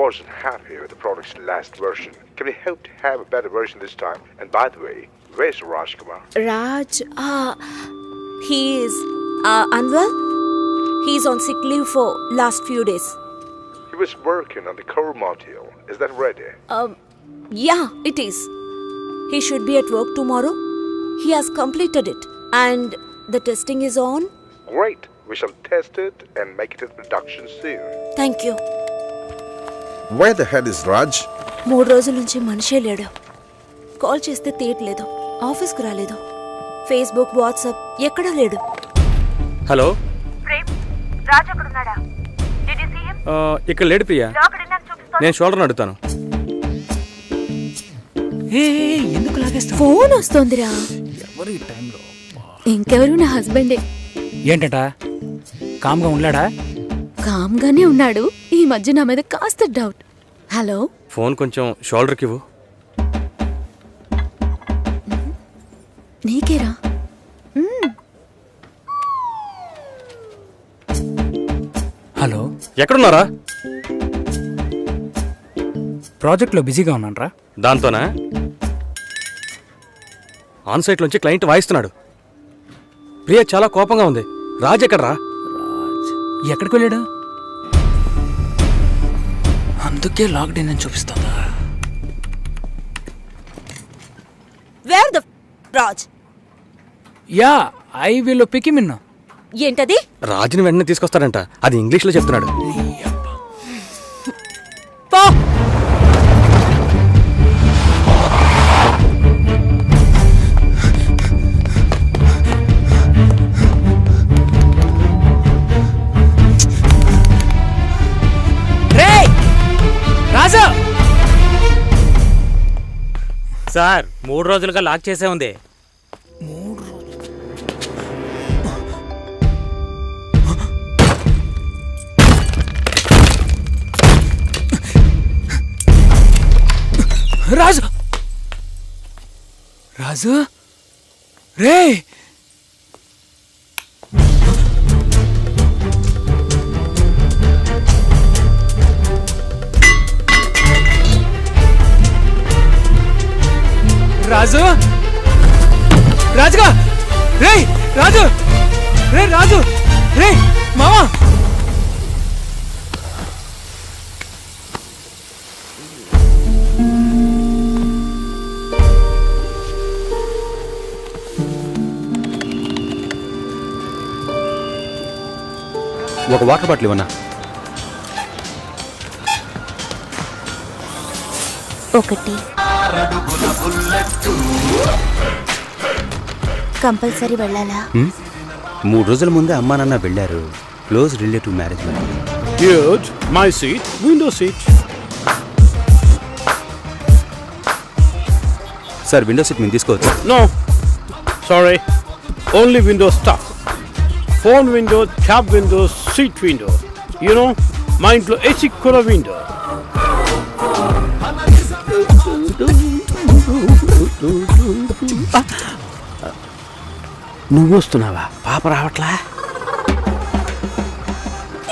wasn't happy with the product's last version. Can we hope to have a better version this time? And by the way, where's Rajkumar? Raj, he is unwell. He's on sick leave for last few days. He was working on the core module. Is that ready? Yeah, it is. He should be at work tomorrow. He has completed it. And the testing is on. Great. We shall test it and make it in production soon. Thank you. Where the hell is Raj? 3 రోజుల నుంచి మనిషే లేడు. Call చేస్తే తీయట్లేదు. ఆఫీస్కి రాలేదు. Facebook, WhatsApp ఎక్కడా లేడు. హలో ప్రేమ్, రాజ్ అక్కడ ఉన్నాడా? Did you see him? ఇక్కడ లేడు ప్రియా. లోకల్ ఇన్నాను చూపిస్తాను. నేను షోల్డర్ అడుగుతాను. ఎందుకు లాగేస్తా? ఫోన్ వస్తోందిరా. ఎవరు ఈ టైంలో? ఇంకెవరు, నా హస్బెండే. ఏంటట? కామ్గా ఉన్నాడా? కామ్గానే ఉన్నాడు. ఈ మధ్య నా మీద కాస్త డౌట్. హలో, ఫోన్ కొంచెం షోల్డర్కి ఇవ్వు. నీకేరా? హలో, ఎక్కడున్నారా? ప్రాజెక్ట్లో బిజీగా ఉన్నానరా. దాంతోనా? ఆన్సైట్ నుంచి క్లయింట్ వాయిస్తున్నాడు. ప్రియా చాలా కోపంగా ఉంది. రాజ్ ఎక్కడరా? రాజ్ ఎక్కడికి వెళ్ళాడు? అందుకే లాక్డౌన్ అని చూపిస్తుందా? Where the Raj? Yeah, I will pick him in. ఏంటది? రాజుని వెంటనే తీసుకొస్తాడంట. అది ఇంగ్లీష్లో చెప్తున్నాడు. పో. రాజా సార్ 3 రోజులుగా లాక్ చేసే ఉంది. 3 రోజులు? రాజు, రాజు రే, రాజు, రాజుగా రే, రాజు రే, రాజు రే, మామా. ఒక వాటర్ బాటిల్ ఇవ్వనా? ఒకటి. కంపల్సరీ వెళ్ళాలా? 3 రోజుల ముందే అమ్మా నాన్న వెళ్ళారు. Close relative marriage. Good. My seat. Window seat. Sir, window seat మేము తీసుకోవచ్చు? No. Sorry. Only window stuff. Phone window, cab window, seat window. You know, మా ఇంట్లో ఏసీ కూడా window. నువ్వు వస్తున్నావా? పాప రావట్లా?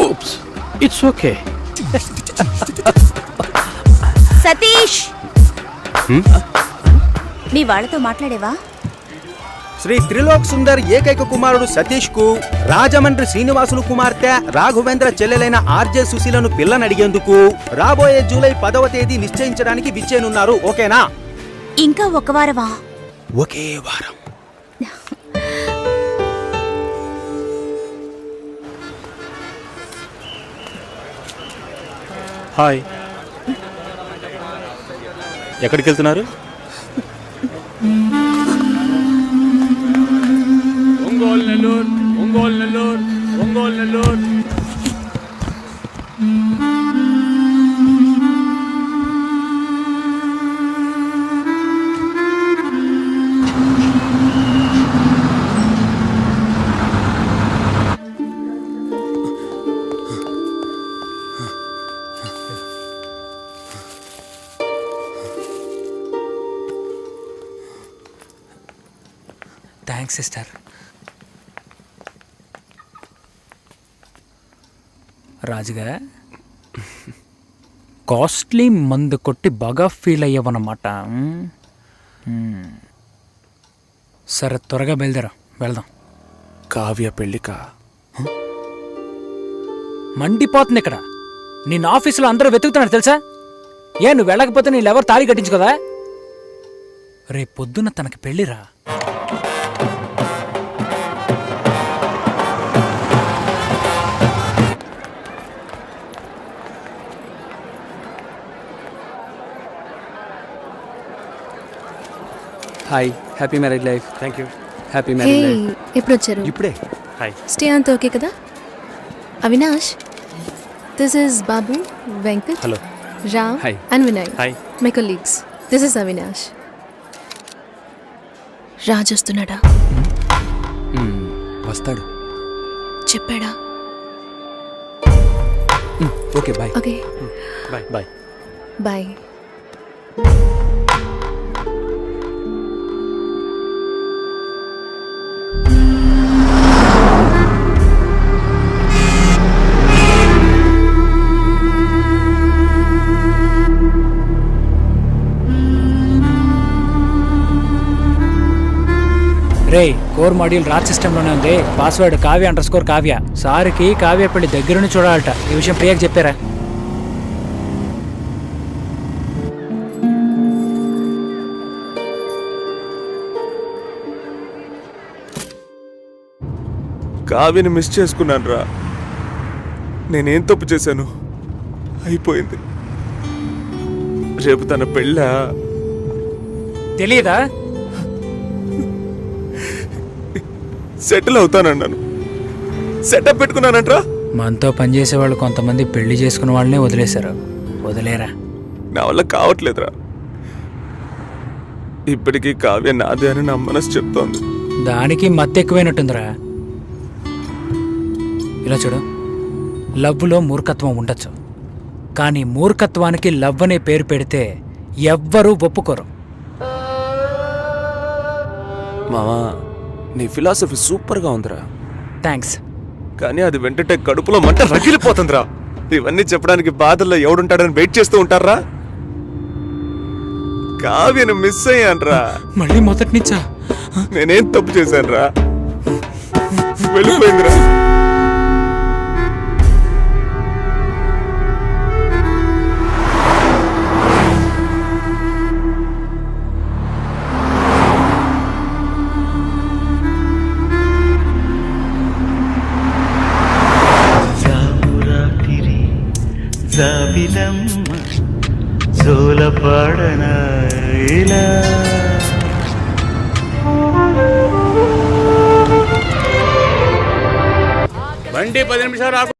Oops, it's okay. సతీష్, మీ వాళ్ళతో మాట్లాడేవా? శ్రీ త్రిలోక్ సుందర్ ఏకైక కుమారుడు సతీష్ కు రాజమండ్రి శ్రీనివాసులు కుమార్తె రాఘవేంద్ర చెల్లెలైన ఆర్జే సుశీలను పిల్లనడిగేందుకు రాబోయే జూలై 10వ తేదీ నిశ్చయించడానికి విచ్చేనున్నారు. ఓకేనా? ఇంకా ఒక వారమా? ఒకే వారం. హాయ్. ఎక్కడికి వెళ్తున్నారు? ఒంగోలు నెల్లూరు, ఒంగోలు నెల్లూరు, ఒంగోలు నెల్లూరు. Thanks sister. రాజుగా కాస్ట్లీ మందు కొట్టి బాగా ఫీల్ అయ్యావన్నమాట. సరే త్వరగా బయలుదేరా, వెళ్దాం. కావ్య పెళ్ళికా? మండిపోతుంది ఇక్కడ. నిన్న ఆఫీసులో అందరూ వెతుకుతున్నారు తెలుసా? నువ్వు వెళ్ళకపోతే నీళ్ళెవరు తాళి కట్టించుకోదా? రేపు పొద్దున్న తనకి పెళ్ళిరా. Hi, happy marriage life. Thank you. Happy marriage life. ఎప్పుడు వచ్చారు? ఇప్పుడే. హాయ్. స్టే అంతా ఓకే కదా? Avinash, this is Babu, Venkat, hello, Ram Hi. And Vinay, hi. My colleagues. This is Avinash. Raj వస్తున్నాడా? వస్తాడు. చెప్పాడా? Okay, bye. Okay, bye. Bye. Bye. రే, కోర్ మాడ్యూల్ రాజ్ సిస్టంలోనే ఉంది. Password కావ్య_కావ్య. సార్కి కావ్య పెళ్లి దగ్గరుండి చూడాలట. ఈ విషయం ప్రియాకి చెప్పారా? కావ్యని మిస్ చేసుకున్నాను రా. నేనేం తప్పు చేశాను? అయిపోయింది. రేపు తన పెళ్ళా? తెలియదా? సెటిల్ అవుతానన్నాను, సెటప్ పెట్టుకున్నానంట్రా. మనతో పనిచేసే వాళ్ళు కొంతమంది పెళ్లి చేసుకున్న వాళ్ళనే వదిలేశారు. వదిలేరా? నా వల్ల కావట్లేదురా. ఇప్పటికీ కావ్య నాదే అని నా మనసు చెప్తోంది. దానికి మత్తు ఎక్కువైనట్టుందిరా. ఇలా చూడు, లవ్లో మూర్ఖత్వం ఉండొచ్చు, కానీ మూర్ఖత్వానికి లవ్ అనే పేరు పెడితే ఎవ్వరూ ఒప్పుకోరు. మామా, నీ ఫిలాసఫీ సూపర్గా ఉందిరా. థ్యాంక్స్. కానీ అది వెంటనే కడుపులో మంట రగిలిపోతుందిరా. ఇవన్నీ చెప్పడానికి బాధల్లో ఎవడుంటాడని వెయిట్ చేస్తూ ఉంటారా? కావ్యను మిస్ అయ్యాన్రా. మళ్ళీ మొదటి నుంచా? నేనేం తప్పు చేశానురా? వెళ్ళిపోయిందిరా. జాబిలమ్మ జోలపాడన ఇలా బండి 10 నిమిషాలు రాకు.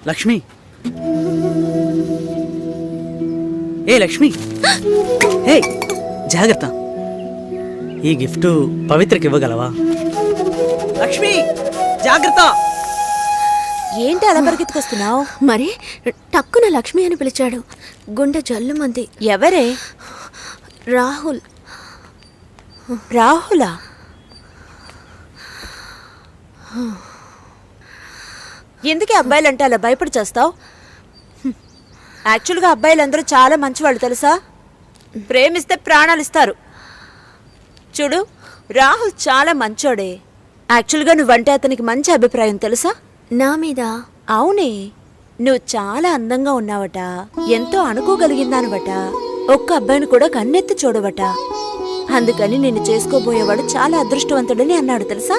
లక్ష్మి, ఏ లక్ష్మి, ఏ జాగ్రత్త. ఈ గిఫ్ట్ పవిత్రకి ఇవ్వగలవా? లక్ష్మి జాగ్రత్త. ఏంటి అలా పరిగెత్తుకొస్తున్నావు? మరి టక్కున లక్ష్మి అని పిలిచాడు. గుండె జల్లుమంది. ఎవరే? రాహుల్. రాహులా? ఎందుకే అబ్బాయిలంటే అలా భయపడి చేస్తావు? యాక్చువల్గా అబ్బాయిలందరూ చాలా మంచివాళ్ళు తెలుసా? ప్రేమిస్తే ప్రాణాలు ఇస్తారు. చూడు, రాహుల్ చాలా మంచోడే. యాక్చువల్గా నువ్వంటే అతనికి మంచి అభిప్రాయం తెలుసా? నా మీద? అవునే, నువ్వు చాలా అందంగా ఉన్నావట, ఎంతో అనుకోగలిగిందానవట, ఒక్క అబ్బాయిని కూడా కన్నెత్తి చూడవట. అందుకని నిన్ను చేసుకోబోయేవాడు చాలా అదృష్టవంతుడని అన్నాడు తెలుసా?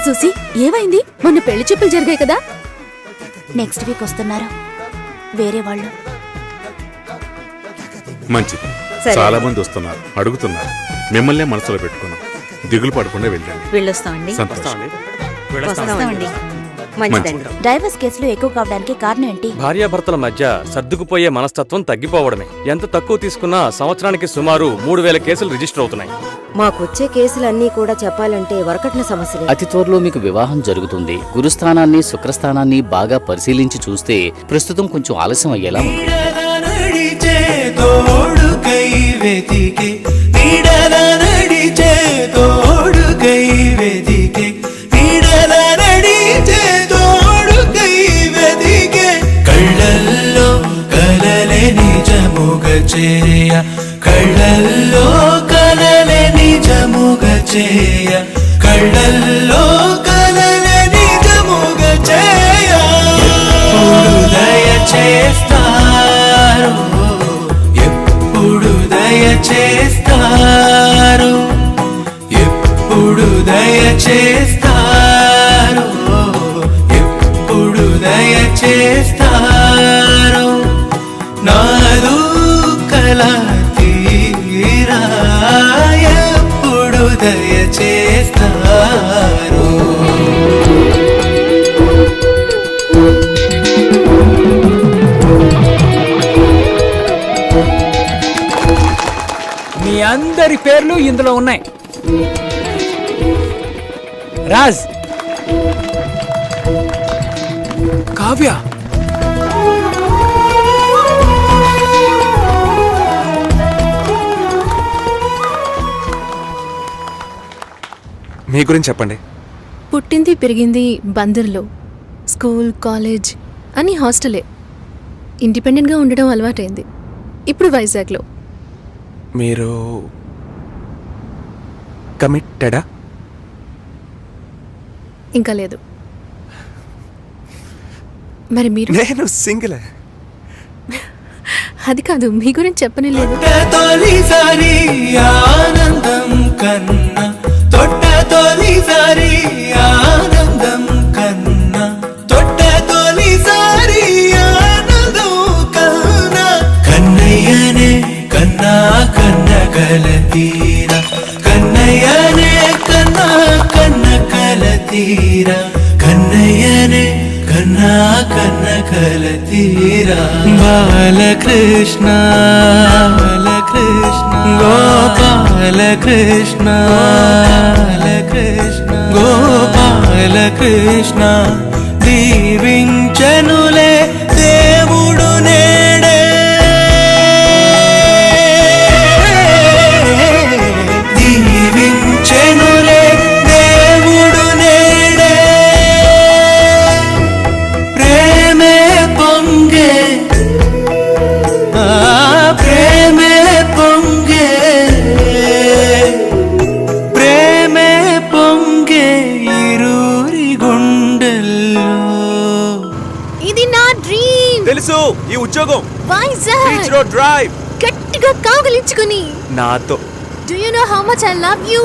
సుసి, ఏమైంది? మొన్న పెళ్లి చూపులు జరిగాయి కదా? నెక్స్ట్ వీక్ వస్తున్నారు వేరే వాళ్ళు. మంచిది, చాలా మంది వస్తున్నారు, అడుగుతున్నారు. మిమ్మల్నే మనసులో పెట్టుకున్నాం. దిగులు పడకుండా వెళ్ళండి. వెళ్ళొస్తామండి. సంతోషం. మంచిదండి. డైవర్స్ కేసులు ఎక్కువ కావడానికి కారణం ఏంటి? భార్యాభర్తల మధ్య సర్దుకుపోయే మనస్తత్వం తగ్గిపోవడమే. ఎంత తక్కువ తీసుకున్నా సంవత్సరానికి సుమారు 3000 కేసులు రిజిస్టర్ అవుతున్నాయి. మాకొచ్చే కేసులన్నీ కూడా చెప్పాలంటే వరకట్న సమస్యలే. అతి త్వరలో మీకు వివాహం జరుగుతుంది. గురుస్థానాన్ని, శుక్రస్థానాన్ని బాగా పరిశీలించి చూస్తే ప్రస్తుతం కొంచెం ఆలస్యం అయ్యేలా ఉంది. కళ్ళల్లో కలలే నిజముగ చేయ, కళ్ళల్లో కలలే నిజముగ చేయ, కళ్ళల్లో కలలే నిజముగ చేయ. ఎప్పుడు దయ చేస్తారు, ఎప్పుడు దయ చేస్తారు, ఎప్పుడు దయ చేస్తారు, ఎప్పుడు దయ చేస్తారు. నాదు కల తీరా, ఎప్పుడు దయ చేస్తారు. మీ అందరి పేర్లు ఇందులో ఉన్నాయి. రాజ్, కావ్య, మీ గురించి చెప్పండి. పుట్టింది పెరిగింది బందర్లో. స్కూల్, కాలేజ్ అన్నీ హాస్టలే. ఇండిపెండెంట్గా ఉండడం అలవాటైంది. ఇప్పుడు వైజాగ్లో. మీరు కమిటెడా? ఇంకా లేదు. మరి మీరు? నేను సింగిల్. అది కాదు, మీ గురించి చెప్పనే లేదు. తొలిసారి ఆనందం కన్నా, తొట్ట తొలిసారి ఆనందం కన్నా, తొట్ట తొలిసారి ఆనందం కన్నా, కన్నయ్యనే కన్నా కన్న కల తీరా, కన్నయ్యనే కన్నా కన్న కల తీరా, కన్నయ్యనే కన్నా కన్న కల తీరా. బాలకృష్ణ బాలకృష్ణ గోపాలకృష్ణ బాలకృష్ణ గోపాలకృష్ణ, దీవించనులే దేవుడు నేడే, దీవించనులే దేవుడు నేడే. ప్రేమే పొంగే, ప్రేమే పొంగే, ప్రేమే పొంగే ఇరురి గుండెల్లో. ఇది నా డ్రీమ్. తెలుసు, ఈ ఉద్యోగం వైజాగ్ బీచ్ రోడ్ డ్రైవ్ గట్టిగా కావలించుకుని. నాతో. Do you know how much I love you?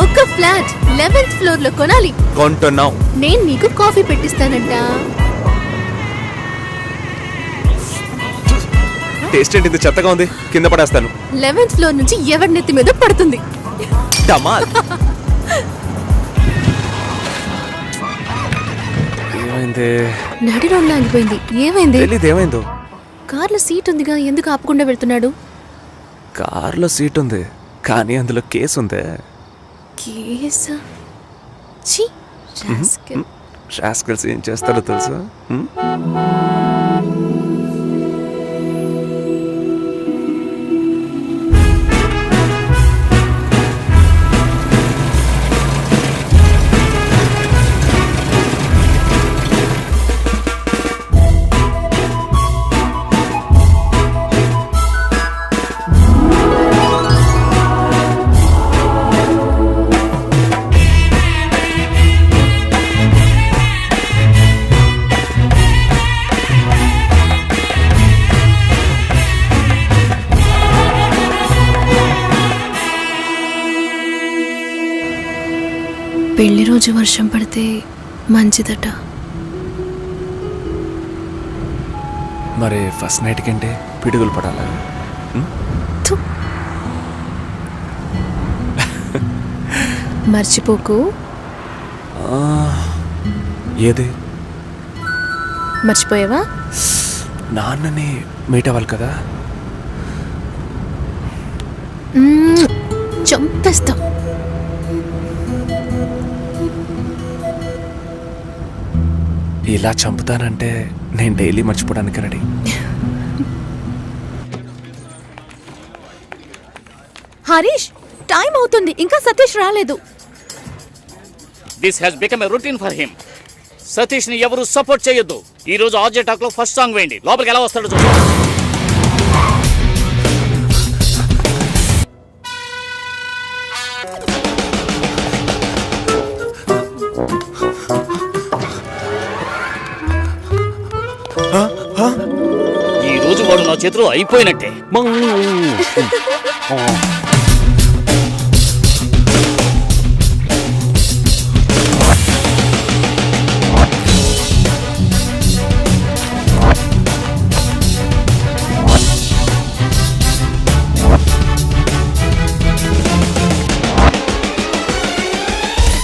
ఒక ఫ్లాట్ 11th ఫ్లోర్ లో కొనాలి. కొంటున్నాం. నేను నీకు కాఫీ పెట్టిస్తానంట. టేస్ట్ ఏంటి ఇంత చెత్తగా ఉంది? కింద పడేస్తాను. 11th ఫ్లోర్ నుంచి ఎవరి నెత్తి మీద పడుతుంది. డమాల్. ఏమైంది? నడి రోడ్లో ఆగిపోయింది. ఏమైంది? తెలీదు ఏమైందో. కార్లో సీట్ ఉందిగా, ఎందుకు ఆపకుండా వెళ్తున్నాడు? కార్లో సీట్ ఉంది కానీ అందులో కేసు ఉంది. కేసా? ఛీ, రాస్కెల్. రాస్కల్స్ ఏం చేస్తారో తెలుసా? పెళ్లి రోజు వర్షం పడితే మంచిదట. మరి ఫస్ట్ నైట్ కంటే పిడుగులు పడాలా? మర్చిపోకు. ఏది? మర్చిపోయావా? నాన్నని మీట్ అవ్వాలి కదా. చంపేస్తాం. ఇలా చంపుతానంటే నేను డైలీ మర్చిపోవడానికి రెడీ. హరీష్, టైం అవుతుంది, ఇంకా సతీష్ రాలేదు. This has become a routine for him. Satish ని ఎవరు సపోర్ట్ చేయొద్దు. ఈ రోజు ఆర్జే టాక్ లో ఫస్ట్ సాంగ్ వేయండి. లోపలికి ఎలా వస్తాడో చూద్దాం. ఈ రోజు వాడు నా చేతిలో అయిపోయినట్టే.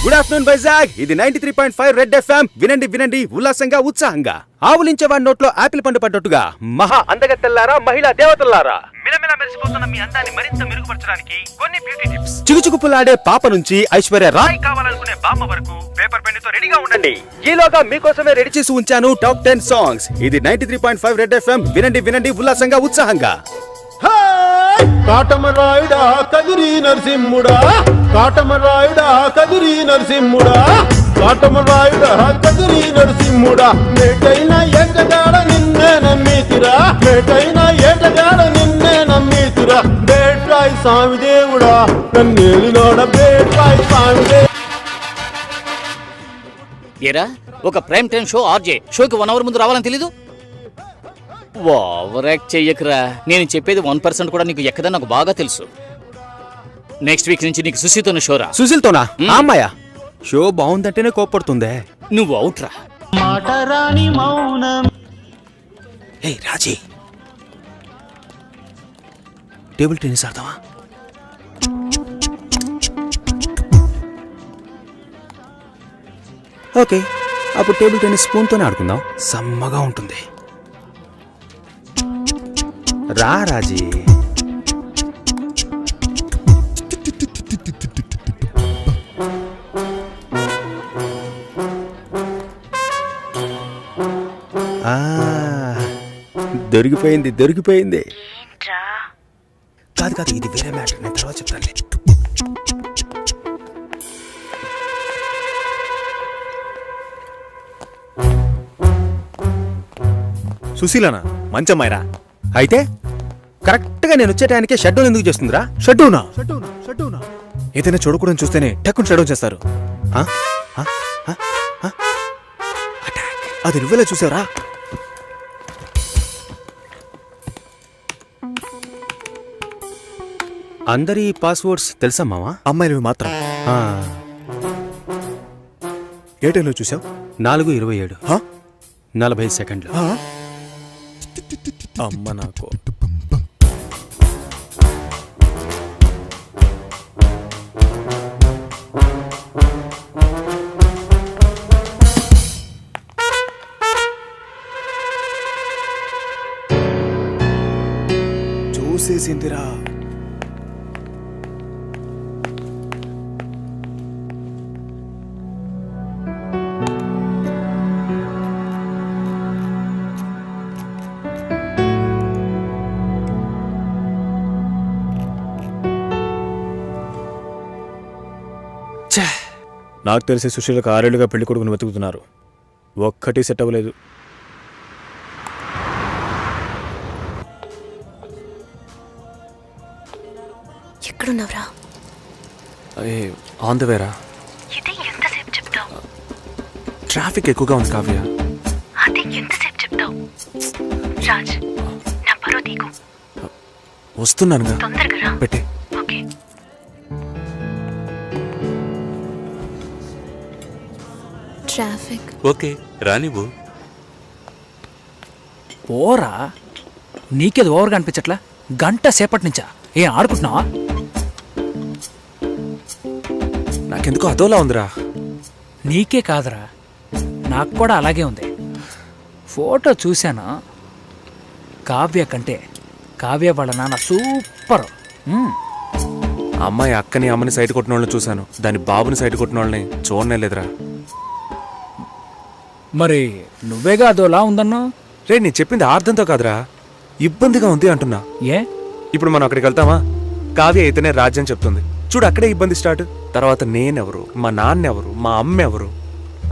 Good afternoon Vizag. ఇది 93.5 రెడ్ ఎఫ్ఎం. వినండి వినండి ఉల్లాసంగా ఉత్సాహంగా. ఆవులించేవాడి నోట్లో ఆపిల్ పండు పడ్డట్టుగా మహా అందగత్తెల్లారా, మహిళా దేవతల్లారా, మిలమిల మెరిసిపోతున్న మీ అందాన్ని మరింత మెరుగుపరచడానికి కొన్ని బ్యూటీ టిప్స్. చిగుచుకుపులాడే పాప నుంచి ఐశ్వర్య రాయ్ కావాలనుకునే బామ్మ వరకు పేపర్ పెన్ తో రెడీగా ఉండండి. ఈలోగా మీకోసమే రెడీ చేసి ఉంచాను టాప్ 10 సాంగ్స్. ఇది 93.5 రెడ్ ఎఫ్ఎం. వినండి వినండి ఉల్లాసంగా ఉత్సాహంగా. కాటమరాయుడా కదిరి నరసింహుడా, కాటమరాయుడా కదిరి నరసింహుడా, కాటమరాయుడా కదిరి నరసింహుడా, మేటైన ఏటగాడ నిన్నే నమ్మితిరా, మేటైన ఏటగాడ నిన్నే నమ్మితిరా, బేట్రాయి స్వామి దేవుడా నన్నేలినోడ బేట్రాయి స్వామి దేవుడా. ఏరా, ఒక ప్రైమ్ టైం షో ఆర్జే షోకి 1 అవర్ ముందు రావాలని తెలీదు? ఓవర్ యాక్ట్ చెయ్యకురా. నేను చెప్పేది 1% కూడా నీకు ఎక్కదని నాకు బాగా తెలుసు. నెక్స్ట్ వీక్ నుంచి నీకు సుశీతోన షోరా. సుశీల్తోనా? అమ్మాయ షో బాగుందంటేనే కోప్పడుతుందే. నువ్వు అవుట్రా. మాటరాని మౌనం. ఏయ్ రాజీ, టేబుల్ టెన్నిస్ ఆడతావా? ఓకే, అప్పుడు టేబుల్ టెన్నిస్ స్పూన్తోనే ఆడుకుందాం. సమ్మగా ఉంటుంది. రా రాజీ. దొరికిపోయింది దొరికిపోయింది. కాదు కాదు, ఇది వేరే మ్యాటర్, నేను తర్వాత చెప్తాను. సుశీలనా? మంచమ్మాయిరా. అయితే కరెక్ట్ గా నేను వచ్చే టైంకే షట్ డౌన్ ఎందుకు చేస్తుందిరా? షట్ డౌనా? ఏదైనా చూడకూడదు చూస్తేనే టక్కుని షట్ డౌన్ చేస్తారు. అది నువ్వెలా చూసావురా? అందరి పాస్వర్డ్స్ తెలుసా మావా? అమ్మాయిలవి మాత్రం. ఏ టైంలో చూసావు? 4:27, 40 సెకండ్లు. అమ్మ నాకు. తెలిసిందిరా. నాకు తెలిసి సుశీలకు 6 ఏళ్లుగా పెళ్లి కొడుకుని వెతుకుతున్నారు. ఒక్కటి సెట్ అవ్వలేదు. ఎక్కడున్నావురా? ఆన్ ద వేరా. ఇది ఎంతసేపు చెప్తావు? ట్రాఫిక్ ఎక్కువగా ఉంది కావ్య. అది ఎంతసేపు చెప్తావు? రాజ్, నా పరువు తీకు. వస్తున్నానుగా, తొందరగా రా. పెట్టే. ఓకే. ట్రాఫిక్ ఓకే రానివ్వు. పోరా, నీకేది ఓవర్గా అనిపించట్లా? గంట సేపటి నుంచా ఏం ఆడుకుంటున్నావా? నాకెందుకో అదోలా ఉందిరా. నీకే కాదురా, నాకు కూడా అలాగే ఉంది. ఫోటో చూశాను. కావ్య కంటే కావ్య వాళ్ళ నాన్న సూపర్. ఆ అమ్మాయి అక్కని అమ్మని సైట్ కొట్టిన వాళ్ళని చూశాను, దాని బాబుని సైట్ కొట్టిన వాళ్ళని చూడనే లేదురా. మరి నువ్వేగా అదోలా ఉందన్నా? రే, నేను చెప్పింది అర్థంతో కాదురా, ఇబ్బందిగా ఉంది అంటున్నా. ఏ? ఇప్పుడు మనం అక్కడికి వెళ్తామా? కావ్య అయితేనే రాజ్యం చెప్తుంది. చూడు, అక్కడే ఇబ్బంది స్టార్ట్. తర్వాత నేనెవరు, మా నాన్నెవరు, మా అమ్మ ఎవరు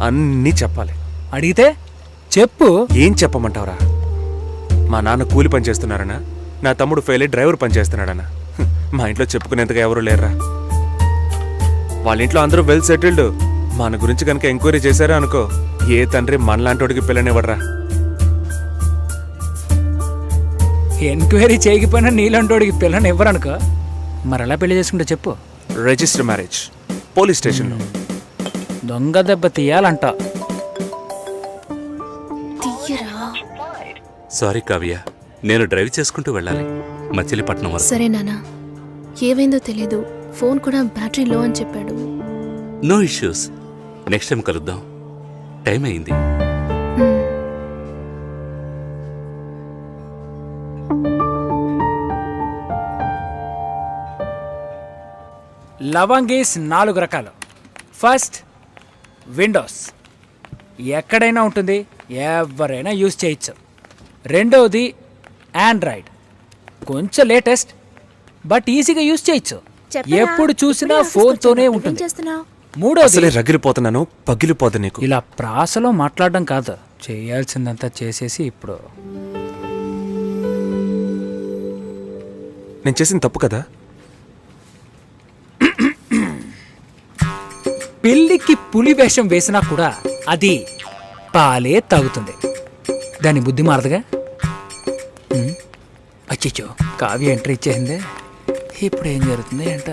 అన్నీ చెప్పాలి. అడిగితే చెప్పు. ఏం చెప్పమంటావురా? మా నాన్న కూలి పని చేస్తున్నారనా, నా తమ్ముడు ఫెయిల్ అయ్యి డ్రైవర్ పని చేస్తున్నాడనా? మా ఇంట్లో చెప్పుకునేంతగా ఎవరు లేరురా. వాళ్ళ ఇంట్లో అందరూ వెల్ సెటిల్డ్. మన గురించి కనుక ఎంక్వైరీ చేశారా అనుకో, ఏ తండ్రి మనలాంటోడికి పిల్లనివ్వడరా. ఎంక్వైరీ చేయకపోయినా నీలాంటోడికి పిల్లని ఇవ్వరనుకో. మరి ఎలా పెళ్లి చేసుకుంటే చెప్పు. రిజిస్టర్ మ్యారేజ్, పోలీస్ స్టేషన్లో. దొంగ దెబ్బ తీయాలంట. సారీ కావ్య, నేను డ్రైవ్ చేసుకుంటూ వెళ్ళాలి మచిలీపట్నం వరకు. సరే నాన్న, ఏమైందో తెలీదు. ఫోన్ కూడా బ్యాటరీ లో అని చెప్పాడు. నో ఇష్యూస్, నెక్స్ట్ టైం కలుద్దాం. టైం అయింది. లవంగీస్ 4 రకాలు. First, Windows. ఎక్కడైనా ఉంటుంది, ఎవరైనా యూజ్ చేయొచ్చు. రెండవది ఆండ్రాయిడ్, కొంచెం లేటెస్ట్ బట్ ఈజీగా యూజ్ చేయొచ్చు. ఎప్పుడు చూసినా ఫోన్తోనే ఉంటుంది. మూడోది, రగిలిపోతున్నాను, పగిలిపోదు నీకు. ఇలా ప్రాసలో మాట్లాడడం కాదు, చేయాల్సిందంతా చేసేసి ఇప్పుడు నేను చేసిన తప్పు కదా. పిల్లికి పులి వేషం వేసినా కూడా అది పాలే తాగుతుంది. దాని బుద్ధి మారదుగా. అచ్చిచ్చో, కావ్య ఎంట్రీ ఇచ్చేసిందే. ఇప్పుడు ఏం జరుగుతుంది అంట.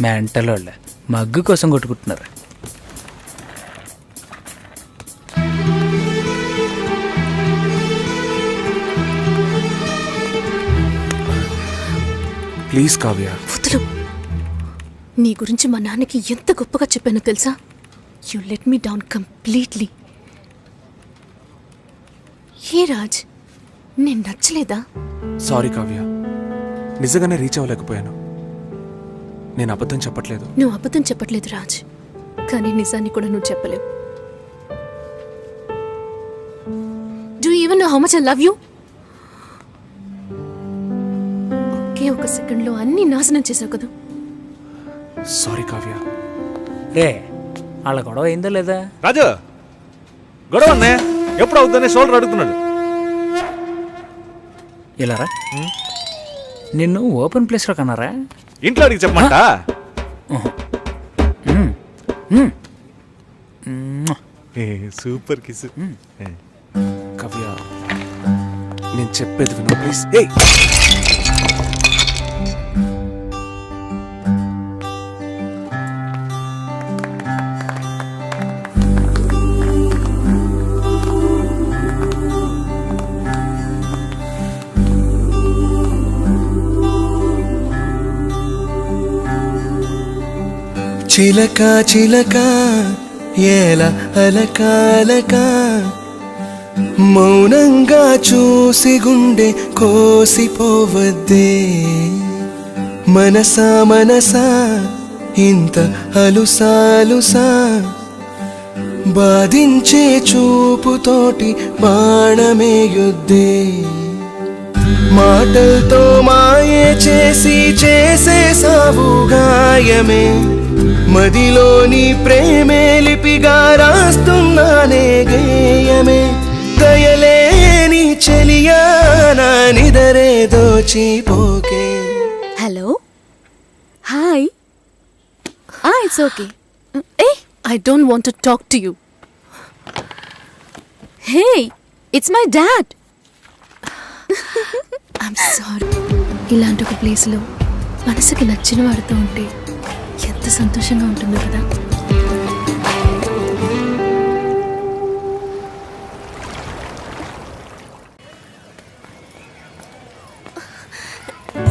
మెంటల్ వాళ్ళ మగ్గు కోసం కొట్టుకుంటున్నారు. ప్లీజ్ కావ్య. వదులు. నీ గురించి మా నాన్నకి ఎంత గొప్పగా చెప్పానో తెలుసా? You let me down completely. ఏ రాజ్, నేను నచ్చలేదా? సారీ కావ్య, నిజంగానే రీచ్ అవ్వలేకపోయాను. నేను అబద్ధం చెప్పట్లేదు. నువ్వు అబద్ధం చెప్పట్లేదు రాజ్, కానీ నిజాన్ని కూడా నువ్వు చెప్పలేవు. Do you even know how much I love you? ఒకే ఒక సెకండ్లో అన్ని నాశనం చేసావు కదా. సారీ కావ్య. రే, వాళ్ళ గొడవ అయిందో లేదా? రాజు, గొడవ అన్నే ఎప్పుడు అవుతుందని సోల్డర్ అడుగుతున్నాడు. ఇలా రా. నిన్ను ఓపెన్ ప్లేస్లో కన్నారా? ఇంట్లో అడిగి చెప్పమంట. Super kiss. కావ్య, నేను చెప్పేది విను ప్లీజ్. చిలక చిలక ఏల అలక అలక మౌనంగా చూసి గుండె కోసిపోవద్దే మనసా మనసా ఇంత అలుసాలుసా బాధించే చూపుతోటి బాణమేయుద్దే మాటలతో మాయే చేసి చేసేసావు గాయమే మదిలోని ప్రేమే లిపిగా రాస్తున్నానే గేయమే దయలేని చెలియా నా నిదరే దోచిపోకే. Hello hi it's okay. ఏ I don't want to talk to you. Hey it's my dad. I'm sorry. ఇలాంటి ఒక ప్లేస్లో మనసుకి నచ్చిన వాడితో ఉంటే ఎంత సంతోషంగా ఉంటుందో కదా.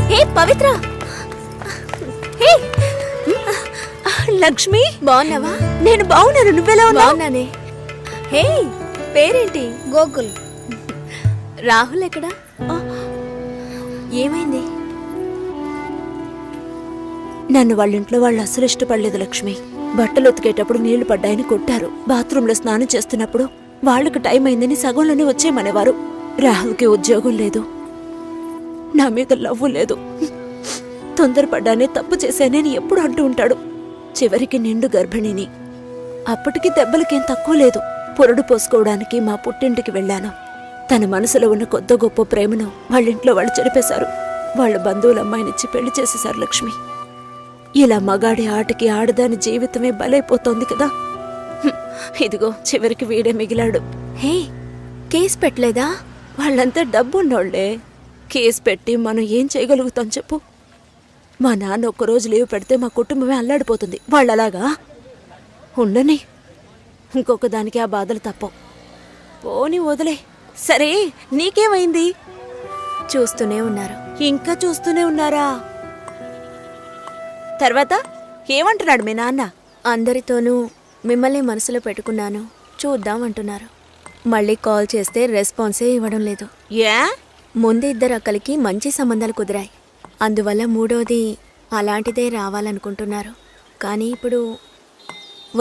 హే పవిత్ర, హే లక్ష్మి, బాగున్నావా? నేను బాగున్నాను, నువ్వెలా ఉన్నావు? బాగున్నానే. హే పేరేంటి? గోకుల్. రాహుల్ ఎక్కడా? ఏమైంది? నన్ను వాళ్ళ ఇంట్లో వాళ్ళు అసలు ఇష్టపడలేదు లక్ష్మి. బట్టలు ఉతికేటప్పుడు నీళ్లు పడ్డాయని కొట్టారు. బాత్రూంలో స్నానం చేస్తున్నప్పుడు వాళ్ళకి టైం అయిందని సగంలోనే వచ్చేయమనేవారు. రాహుల్కి ఉద్యోగం లేదు, నా మీద లవ్వు లేదు. తొందరపడ్డానే తప్పు చేశానని ఎప్పుడు అంటూ ఉంటాడు. చివరికి నిండు గర్భిణిని. అప్పటికి దెబ్బలకేం తక్కువ లేదు. పొరడు పోసుకోవడానికి మా పుట్టింటికి వెళ్ళాను. తన మనసులో ఉన్న కొద్ద గొప్ప ప్రేమను వాళ్ళింట్లో వాళ్ళు చెరిపేశారు. వాళ్ళ బంధువుల అమ్మాయినిచ్చి పెళ్లి చేసేశారు లక్ష్మి. ఇలా మగాడి ఆటకి ఆడదాని జీవితమే బలైపోతోంది కదా. ఇదిగో చివరికి వీడే మిగిలాడు. హే కేసు పెట్టలేదా? వాళ్ళంతా డబ్బున్నోళ్లే. కేసు పెట్టి మనం ఏం చేయగలుగుతాం చెప్పు? మా నాన్న ఒక్కరోజు లీవ్ పెడితే మా కుటుంబమే అల్లాడిపోతుంది. వాళ్ళలాగా ఉండని. ఇంకొక దానికి ఆ బాధలు తప్పవు. పోని వదిలే. సరే నీకేమైంది? చూస్తూనే ఉన్నారు. ఇంకా చూస్తూనే ఉన్నారా? తర్వాత ఏమంటున్నాడు మీ నాన్న? అందరితోనూ మిమ్మల్ని మనసులో పెట్టుకున్నాను, చూద్దాం అంటున్నారు. మళ్ళీ కాల్ చేస్తే రెస్పాన్సే ఇవ్వడం లేదు. ఏ? ముందు ఇద్దరు అక్కలకి మంచి సంబంధాలు కుదిరాయి. అందువల్ల మూడోది అలాంటిదే రావాలనుకుంటున్నారు. కానీ ఇప్పుడు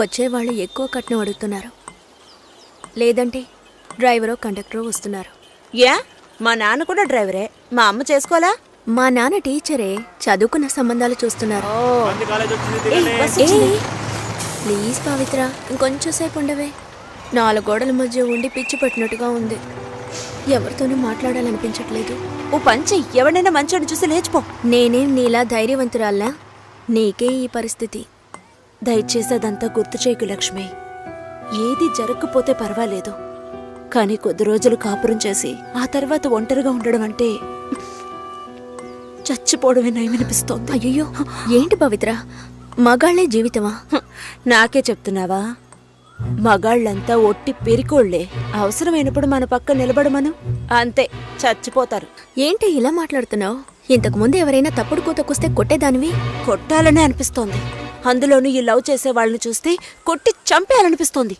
వచ్చేవాళ్ళు ఎక్కువ కట్నం అడుగుతున్నారు. లేదంటే డ్రైవరో కండక్టరో వస్తున్నారు. ఏ? మా నాన్న కూడా డ్రైవరే. మా అమ్మ చేసుకోవాలా? మా నాన్న టీచరే, చదువుకున్న సంబంధాలు చూస్తున్నారు. ప్లీజ్ పవిత్ర, ఇంకొంచెం సేపు ఉండవే. 4 గోడల మధ్య ఉండి పిచ్చి పట్టినట్టుగా ఉంది. ఎవరితోనూ మాట్లాడాలనిపించట్లేదు. ఓ పంచి, ఎవడైనా మంచోడు చూసి లేచిపో. నేనేం నీలా ధైర్యవంతురాల్లా? నీకే ఈ పరిస్థితి. దయచేసి అదంతా గుర్తు చేయకు లక్ష్మి. ఏది జరగకపోతే పర్వాలేదు, కానీ కొద్ది రోజులు కాపురం చేసి ఆ తర్వాత ఒంటరిగా ఉండడం అంటే చచ్చిపోవడమే నయమనిపిస్తోంది. అయ్యో ఏంటి పవిత్ర, మగాళ్లే జీవితమా? నాకే చెప్తున్నావా? మగాళ్ళంతా ఒట్టి పెరికోళ్లే. అవసరమైనప్పుడు మన పక్క నిలబడమను, అంతే చచ్చిపోతారు. ఏంటి ఇలా మాట్లాడుతున్నావు? ఇంతకుముందు ఎవరైనా తప్పుడు కూతకొస్తే కొట్టేదానివి. కొట్టాలనే అనిపిస్తోంది. అందులోనూ ఈ లవ్ చేసే వాళ్ళని చూస్తే కొట్టి చంపేయాలనిపిస్తోంది.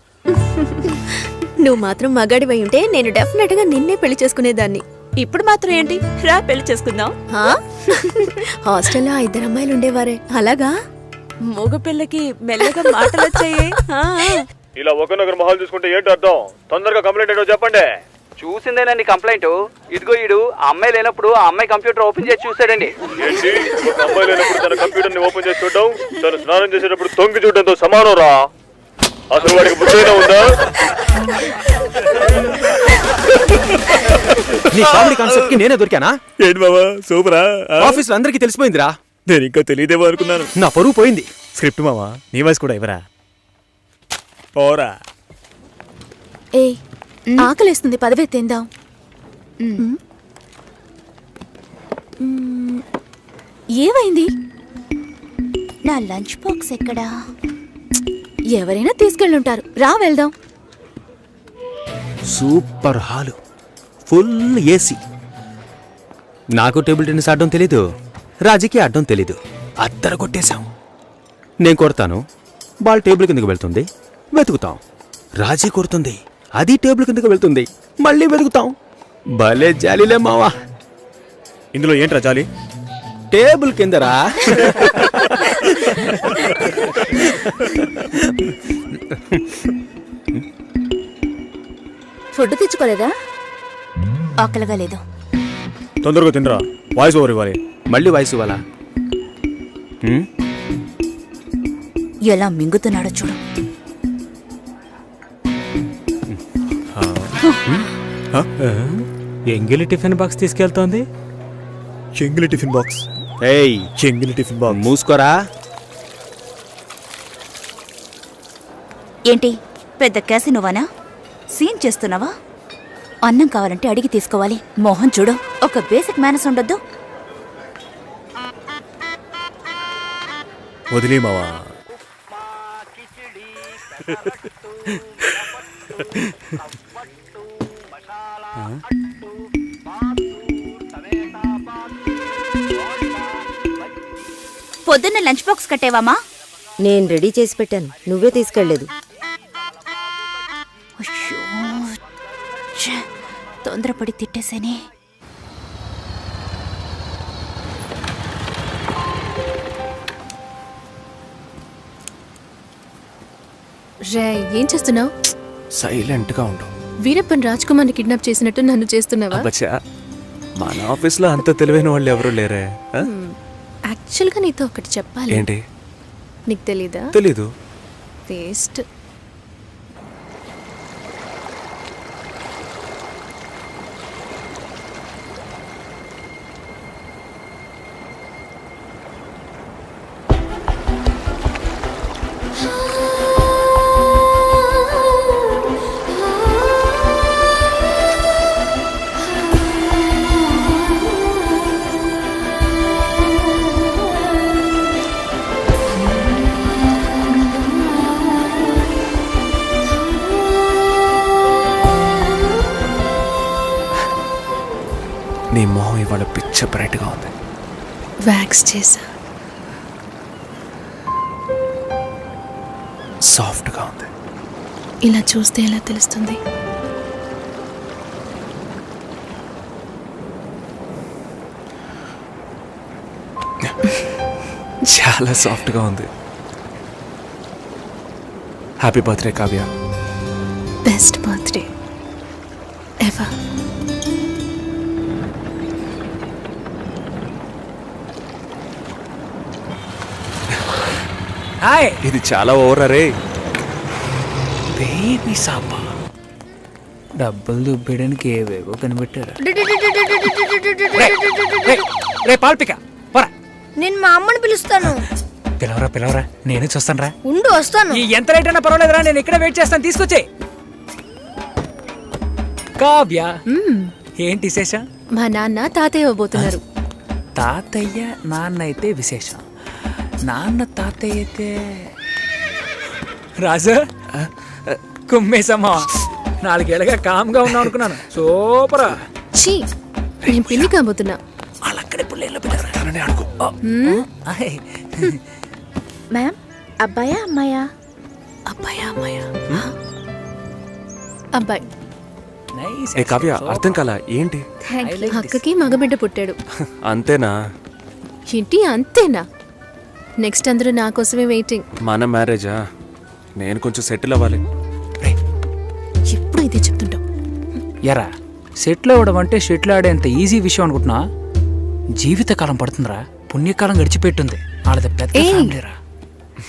నువ్వు మాత్రం మగాడివై ఉంటే నేను డెఫినెట్ గా నిన్నే పెళ్లి చేసుకునేదాన్ని. ఇప్పుడు మాత్రం ఏంటి, రా పెళ్లి చేసుకుందాం. హాస్టల్లో 2 అమ్మాయిలు ఉండేవారే, అలాగా? మగపిల్లకి మెల్లగా మాటలు వచ్చాయి. ఇలా ఒకరినొకరు మొహాలు చూసుకుంటే ఏంటి అర్థం? తొందరగా కంప్లైంట్ ఏంటో చెప్పండి. చూసిందేనండి కంప్లైంట్. ఇదిగో ఈడు ఆ అమ్మాయి లేనప్పుడు ఆ అమ్మాయి కంప్యూటర్ ఓపెన్ చేసి చూసాడండి. ఏంటి, ఒక అమ్మాయి లేనప్పుడు తన కంప్యూటర్ ని ఓపెన్ చేసి చూడడం తను స్నానం చేసేటప్పుడు తొంగి చూడడంతో సమానం రా. అసలు వాడికి బుద్ధైనా ఉందా? నీ కామెడీ కాన్సెప్ట్ కి నేనే దొరికానా? ఏంటి బాబా సూపరా? ఆఫీస్ లో అందరికీ తెలిసిపోయిందిరా. నేను ఇంకా తెలియదేమో అనుకున్నాను. నా పరువు పోయింది. స్క్రిప్ట్ మావా, నీ వాయిస్ కూడా ఇవ్వరా? పోరా. ఏ ఆకలేస్తుంది, పదవే తిందాం. ఏమైంది? నా లంచ్ బాక్స్ ఎక్కడా? ఎవరైనా తీసుకెళ్ళుంటారు, రా వెళ్దాం. Super hall, full AC. నాకు టేబుల్ టెన్నిస్ ఆడడం తెలీదు, రాజీకి ఆడడం తెలీదు. అద్దరు కొట్టేశాం. నేను కొడతాను, బాల్ టేబుల్ కిందకి వెళ్తుంది, వెతుకుతాం. రాజీ కొడుతుంది, అది టేబుల్ కిందకి వెళ్తుంది, మళ్ళీ వెతుకుతాం. భలే జాలీలే మావా. ఇందులో ఏంట్రా జాలి? టేబుల్ కిందరా. ఫుడ్ తెచ్చుకోలేదా? ఆకలిగా లేదు. తొందరగా తినరా, వాయిస్ ఓవర్ ఇవ్వాలి. మళ్ళీ వాయిస్ ఇవ్వాలా? ఎలా మింగుతున్నాడో చూడు. ఎంగిలి టిఫిన్ బాక్స్ తీసుకెళ్తోంది. చెంగిలి టిఫిన్ బాక్స్. ఏయ్, చెంగిలి టిఫిన్ బాక్స్. మూసుకోరా. ఏంటి పెద్ద క్యాసినోవానా? సీన్ చేస్తున్నావా? అన్నం కావాలంటే అడిగి తీసుకోవాలి. మోహన్ చూడు, ఒక బేసిక్ మేనస్ ఉండొద్దు. వదిలే మావా. పొద్దున్న లంచ్ బాక్స్ కట్టేవామా? నేను రెడీ చేసి పెట్టాను, నువ్వే తీసుకెళ్లేదు. తొందరపడి తిట్టేసేనే. రే, ఏం చేస్తున్నావు? సైలెంట్ గా ఉండు. వీరప్పన్ రాజ్ కుమార్ని కిడ్నాప్ చేసినట్టు నన్ను చేస్తున్నావా? అబ్బచ్చా, మన ఆఫీస్లో అంత తెలివైన వాళ్ళు ఎవరు లేరే. యాక్చువల్గా నీతో ఒకటి చెప్పాలి. ఏంటి? నీకు తెలీదా? తెలీదు. వేస్ట్. నీ మొహం ఇవాళ పిచ్చ బ్రైట్గా ఉంది. వ్యాక్స్ చేసా. సాఫ్ట్గా ఉంది. ఇలా చూస్తే ఎలా తెలుస్తుంది? చాలా సాఫ్ట్గా ఉంది. Happy birthday Kavya. Best birthday ever. Hi. ఇది చాలా ఓవర్ అరే. బేబీ సాపా డబ్బులు దుబ్బేయడానికి ఏవేవో కనిపెట్టారా. రే పాల్పిక పోరా. నేను మా అమ్మని పిలుస్తాను. పిలవరా పిలవరా, నేను చూస్తాను రా. ఉండు, వస్తాను. ఎంత రేట్ అయినా పర్వాలేదురా, నేను ఇక్కడ వెయిట్ చేస్తాను. తీసుకొచ్చే. కావ్య, ఏంటి విశేషం? మా నాన్న తాతయ్య అవ్వబోతున్నారు. తాతయ్య నాన్న అయితే విశేషం, నాన్న తాతయ్య అయితే రాజు కుమ్మేసమ్మా. 4 ఏళ్ళగా కామ్గా ఉన్నావు అనుకున్నాను. సూపరా. చీ, నేను పిల్లి కాబోతున్నా. మ్యామ్, అబ్బాయా అమ్మాయా? అబ్బాయా అమ్మాయా? అబ్బాయి. ఏ కావ్య, అర్థం కాలా ఏంటి? అక్కకి మగబిడ్డ పుట్టాడు. అంతేనా? ఏంటి అంతేనా? నెక్స్ట్ అందరూ నా కోసమే వెయిటింగ్. మన మ్యారేజా? నేను కొంచెం సెటిల్ అవ్వాలి. ఎప్పుడు ఇదే చెప్తుంటావు. ఎరా, సెటిల్ అవ్వడం అంటే షెటిల్ ఆడేంత ఈజీ విషయం అనుకుంటున్నా? జీవితకాలం పడుతుందిరా. పుణ్యకాలం గడిచిపెట్టుంది. వాళ్ళది పెద్ద ఫ్యామిలీరా.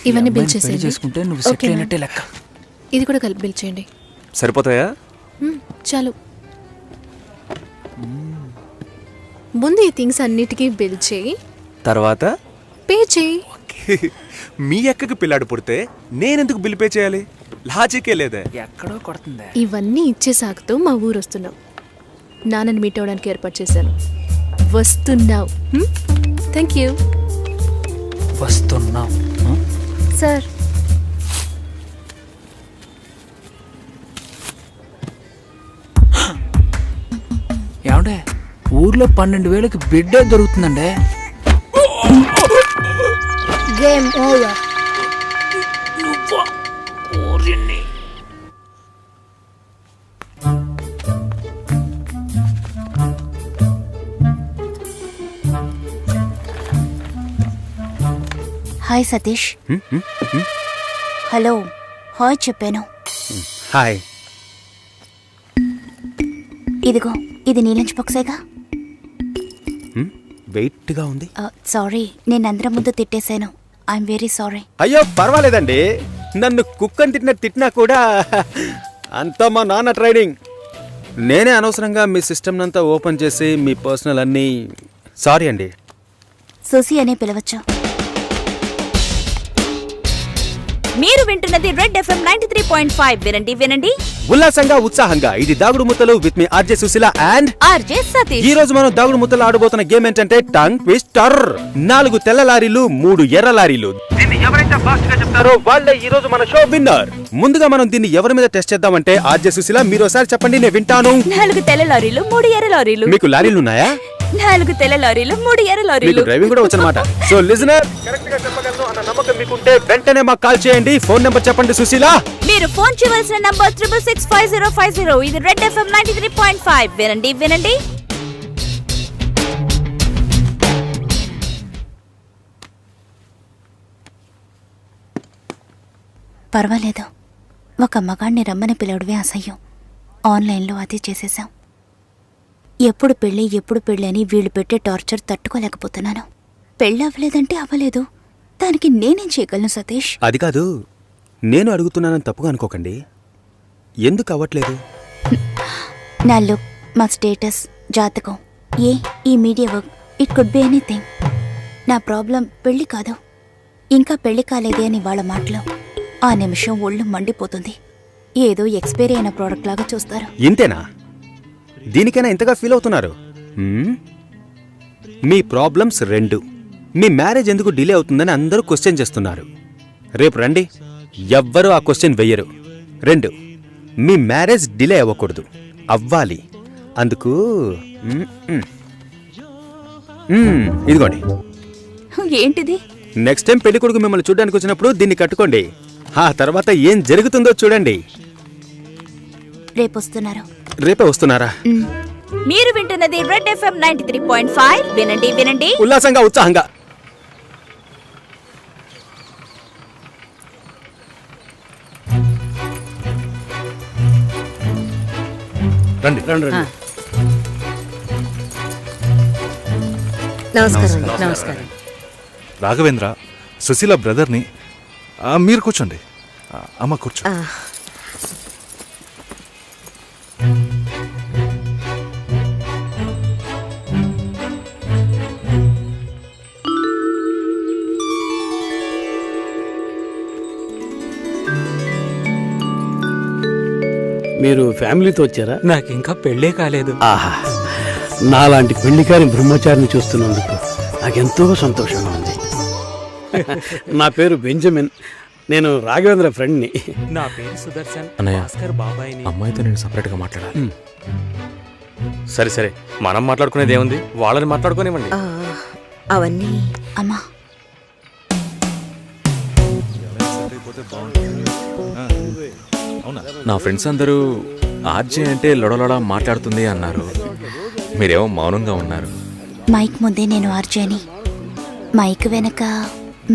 ఇవన్నీ బిల్ పెళ్లి చేసేయండి. చేసుకుంటే నువ్వు సెటిల్ అయినట్టే లెక్క. ఇది కూడా కలిపి బిల్ చేయండి. సరిపోతాయా? చాలు. ముందు ఈ థింగ్స్ అన్నిటికీ బిల్ చేయి, తర్వాత పే చేయి. మీ అక్కకి పిల్లాడు పుడితే నేనెందుకు బిల్ పే చేయాలి? లాజికే లేదే. ఎక్కడో కొడుతుంది. ఇవన్నీ ఇచ్చే సాకుతో మా ఊరు వస్తున్నాం. నాన్నని మీట్ అవడానికి ఏర్పాటు చేశాను. వస్తున్నావు. Thank you. వస్తున్నావు సార్. ఏమండే, ఊర్లో 12,000కి బిడ్డే దొరుకుతుందండే. Game over. నువ్వు హాయ్ సతీష్. హలో హాయ్ చెప్పాను. హాయ్. ఇదిగో ఇది నీ లంచ్ బాక్సేగా. వెయిట్గా ఉంది. సారీ, నేను అందరం ముందు తిట్టేశాను. I'm very sorry. అయ్యో పర్వాలేదండి, నన్ను కుక్కని తిట్టినా కూడా అంతా మా నాన్న ట్రైనింగ్. నేనే అనవసరంగా మీ సిస్టమ్ అంతా ఓపెన్ చేసి మీ పర్సనల్ అన్నీ. సారీ అండి. సుసి అనే పిలవచ్చు. మీరు వింటున్నది రెడ్ ఎఫ్ఎం 93.5. వినండి వినండి ఉల్లాసంగా ఉత్సాహంగా. ఇది దాగుడు ముత్తలు with me RJ Sushila and RJ Satish. ఈ రోజు మనం దాగుడు ముత్తలు ఆడబోతున్న గేమ్ ఏంటంటే టంగ్ ట్విస్టర్. 4 తెల్ల లారీలు 3 ఎర్ర లారీలు. దీన్ని ఎవరైతే ఫాస్ట్ గా చెప్తారో వాళ్ళే ఈ రోజు మన షో విన్నర్. ముందుగా మనం దీన్ని ఎవరి మీద టెస్ట్ చేద్దామంటే ఆర్జే సుశీల మీరు ఒకసారి చెప్పండి, నేను వింటాను. 4 తెల్ల లారీలు 3 ఎర్ర లారీలు. మీకు లారీలు ఉన్నాయా? 4 తెల్ల లారీలు 3 ఎర్ర లారీలు. మీకు డ్రైవింగ్ కూడా వచ్చనమాట. సో లిజనర్, కరెక్ట్ గా చెప్పగలను అన్న నమ్మకం మీకుంటే వెంటనే మాకు కాల్ చేయండి. ఫోన్ నెంబర్ చెప్పండి సుశీల. మీరు ఫోన్ చేయవలసిన నంబర్ 6665050. ఇది రెడ్ ఎఫ్ఎం 93.5. వినండి వినండి పర్వాలేదు, ఒక మగాణ్ణి రమ్మని పిలవడమే అసహ్యం. ఆన్లైన్లో అది చేసేసాం. ఎప్పుడు పెళ్ళి అని వీళ్ళు పెట్టే టార్చర్ తట్టుకోలేకపోతున్నాను. పెళ్ళి అవ్వలేదంటే అవ్వలేదు, దానికి నేనేం చేయగలను సతీష్? అది కాదు, నేను అడుగుతున్నానని తప్పుగా అనుకోకండి. ఎందుకు అవ్వట్లేదు? నా లుక్, మా స్టేటస్, జాతకం, ఈ media work, it could be anything. నా ప్రాబ్లం పెళ్లి కాదు, ఇంకా పెళ్లి కాలేదే అని వాళ్ళ మాటలు. ఆ నిమిషం ఒళ్ళు మండిపోతుంది. ఏదో ఎక్స్పైరీ అయిన ప్రోడక్ట్ లాగా చూస్తారు. ఇంతేనా? దీనికైనా ఇంతగా ఫీల్ అవుతున్నారు? మీ ప్రాబ్లమ్స్ 2. మీ మ్యారేజ్ ఎందుకు డిలే అవుతుందని అందరూ క్వశ్చన్ చేస్తున్నారు. రేపు రండి, ఎవ్వరూ ఆ క్వశ్చన్ వెయ్యరు. 2, మీ మ్యారేజ్ డిలే అవ్వకూడదు, అవ్వాలి. అందుకు ఇదిగోండి. ఏంటిది? నెక్స్ట్ టైం పెళ్లి కొడుకు మిమ్మల్ని చూడడానికి వచ్చినప్పుడు దీన్ని కట్టుకోండి. ఆ తర్వాత ఏం జరుగుతుందో చూడండి. రేపొస్తున్నారు. రేపే వస్తున్నారా? మీరు వింటున్నది రెడ్ ఎఫ్ఎం 93.5. వినండి వినండి ఉల్లాసంగా ఉత్సాహంగా. రండి రండి రండి. నమస్కారం. నమస్కారం. రాఘవేంద్ర, సుశీల బ్రదర్ని. మీరు కూర్చోండి. అమ్మ కూర్చో. మీరు ఫ్యామిలీతో వచ్చారా? నాకు ఇంకా పెళ్ళే కాలేదు. ఆహా, నాలాంటి పెళ్లికారి బ్రహ్మచారిని చూస్తున్నందుకు నాకెంతో సంతోషంగా ఉంది. నా పేరు బెంజమిన్, నేను రాఘవేంద్ర ఫ్రెండ్ని. నా పేరు సుదర్శన్. అన్నయ్య, భాస్కర్ బాబాయిని. అమ్మాయితో నేను సపరేట్గా మాట్లాడాలి. సరే సరే, మనం మాట్లాడుకునేది ఏముంది, వాళ్ళని మాట్లాడుకోనివ్వండి. అవన్నీ అమ్మా, నా ఫ్రెండ్స్ అందరూ ఆర్జే అంటే లొడలొడ మాట్లాడుతుంది అన్నారు. మీరేమో మౌనంగా ఉన్నారు. మైక్ ముందే నేను ఆర్జేని, మైక్ వెనక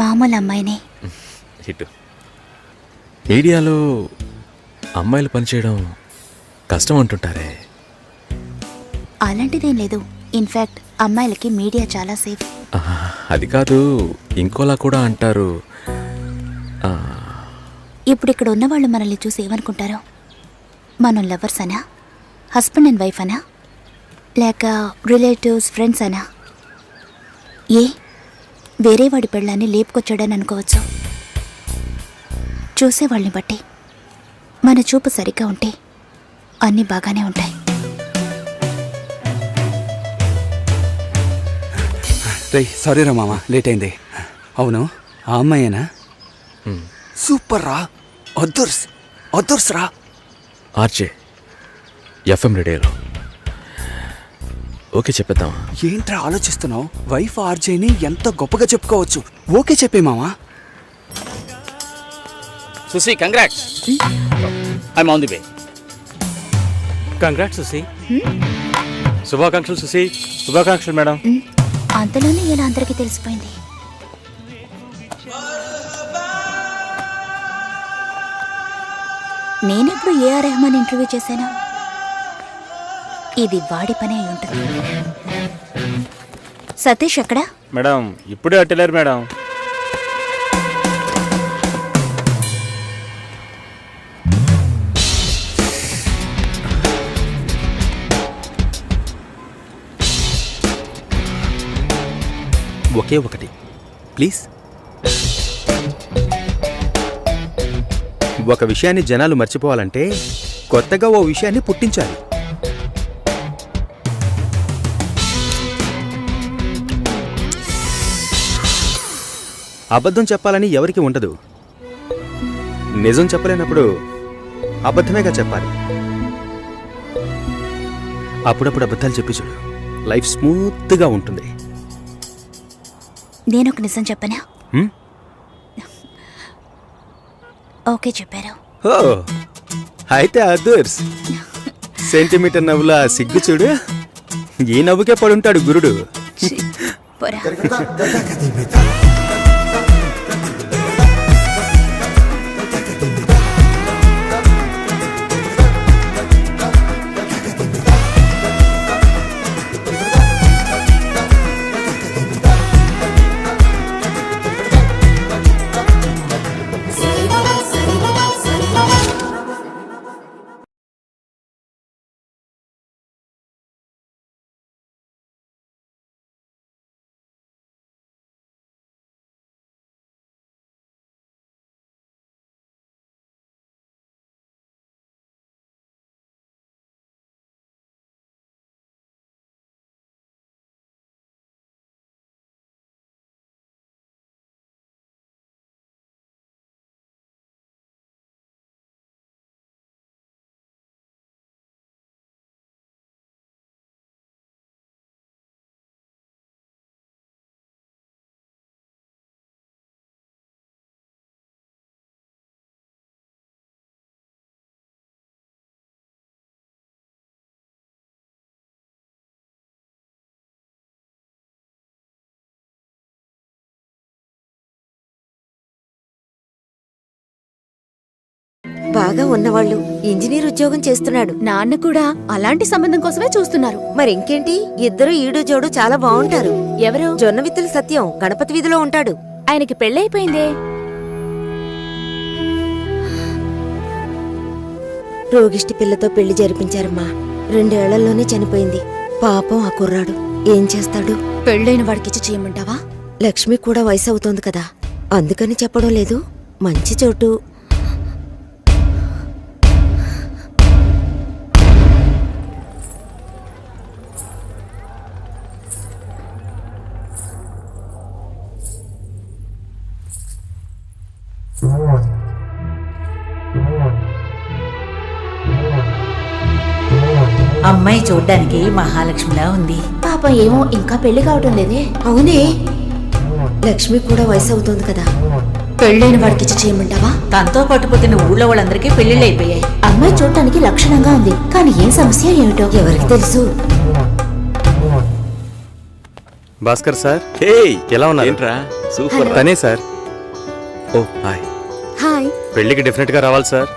మామూలు అమ్మాయినే. హిట్. మీడియాలో అమ్మాయిలు పనిచేయడం కష్టం అంటుంటారే? అలాంటిదేం లేదు. ఇన్ఫ్యాక్ట్ అమ్మాయిలకి మీడియా చాలా సేఫ్. అది కాదు, ఇంకోలా కూడా అంటారు. ఇప్పుడు ఇక్కడ ఉన్నవాళ్ళు మనల్ని చూసి ఏమనుకుంటారో? మనం లవర్స్ అనా, హస్బెండ్ అండ్ వైఫ్ అనా, లేక రిలేటివ్స్, ఫ్రెండ్స్ అనా? వేరే వాడి పెళ్ళాన్ని లేపుకొచ్చాడని అనుకోవచ్చు. చూసేవాళ్ళని బట్టి మన చూపు సరిగ్గా ఉంటే అన్నీ బాగానే ఉంటాయి. సారీ రా మామ, లేట్ అయింది. అవును, ఆ అమ్మాయేనా? సూపర్ రా, అదుర్స్ రా. ఆర్జే ఎఫ్ఎం రేడియోలో ఓకే చెప్పేద్దామా? ఏంట్రా ఆలోచిస్తున్నావు? వైఫ్ ఆర్జేని ఎంత గొప్పగా చెప్పుకోవచ్చు. ఓకే చెప్పే మామా. Susi, congrats. I'm on the way. Congrats Susi. శుభాకాంక్షలు సుసి. శుభాకాంక్షలు మేడం. అంతలోనే ఇలా అందరికీ తెలిసిపోయింది. నేనెప్పుడు ఏఆర్ రెహమాన్ ఇంటర్వ్యూ చేశాను? ఇది వాడి పని అయి ఉంటుంది. సతీష్ ఎక్కడా? మేడం ఇప్పుడే అట్టలేరు మేడం. ఒకే ఒకటి ప్లీజ్. ఒక విషయాన్ని జనాలు మర్చిపోవాలంటే కొత్తగా ఓ విషయాన్ని పుట్టించాలి. అబద్ధం చెప్పాలని ఎవరికి ఉండదు. నిజం చెప్పలేనప్పుడు అబద్ధమేగా చెప్పాలి. అప్పుడప్పుడు అబద్ధాలు చెప్పి చూడు, లైఫ్ స్మూత్గా ఉంటుంది. నేనొక నిజం చెప్పనా? ఓకే చెప్పారు. ఓ అయితే అదర్స్ సెంటీమీటర్ నవ్వులా సిగ్గు చూడు. ఈ నవ్వుకే పడుంటాడు గురుడు. పోరా. బాగా ఉన్నవాళ్ళు ఇంజనీర్ ఉద్యోగం చేస్తున్నాడు. నాన్న కూడా అలాంటి సంబంధం కోసమే చూస్తున్నారు. మరి ఇంకేంటి, ఇద్దరు ఈడు జోడు చాలా బాగుంటారు. ఎవరు? జొన్న విత్తుల సత్యం గణపతి వీధిలో ఉంటాడు. ఆయనకి పెళ్ళైపోయిందే. రోగిష్టి పిల్లతో పెళ్లి జరిపించారమ్మా. 2 ఏళ్లలోనే చనిపోయింది. పాపం ఆ కుర్రాడు ఏం చేస్తాడు? పెళ్ళైన వాడికిచ్చి చేయమంటావా? లక్ష్మి కూడా వయసు అవుతోంది కదా, అందుకని చెప్పడం లేదు. మంచి చోటు. అమ్మాయి చూడ్డానికి మహాలక్ష్మిలా ఉంది. పాపం ఏమో ఇంకా పెళ్లి కావటం లేదే. అవునే, లక్ష్మి కూడా వయసు అవుతోంది కదా. పెళ్ళైన వాడికిచ్చి చేయమంటావా? తనతో పట్టుపోతున్న ఊళ్ళో వాళ్ళందరికీ పెళ్లిళ్ళు అయిపోయాయి. అమ్మాయి చూడటానికి లక్షణంగా ఉంది, కానీ ఏం సమస్య ఏమిటో ఎవరికి తెలుసు. భాస్కర్ సార్, ఎలా ఉన్నారు? సూపర్. తనే సార్. ఓ హాయ్. హాయ్. పెళ్లికి డెఫినెట్ గా రావాలి సార్.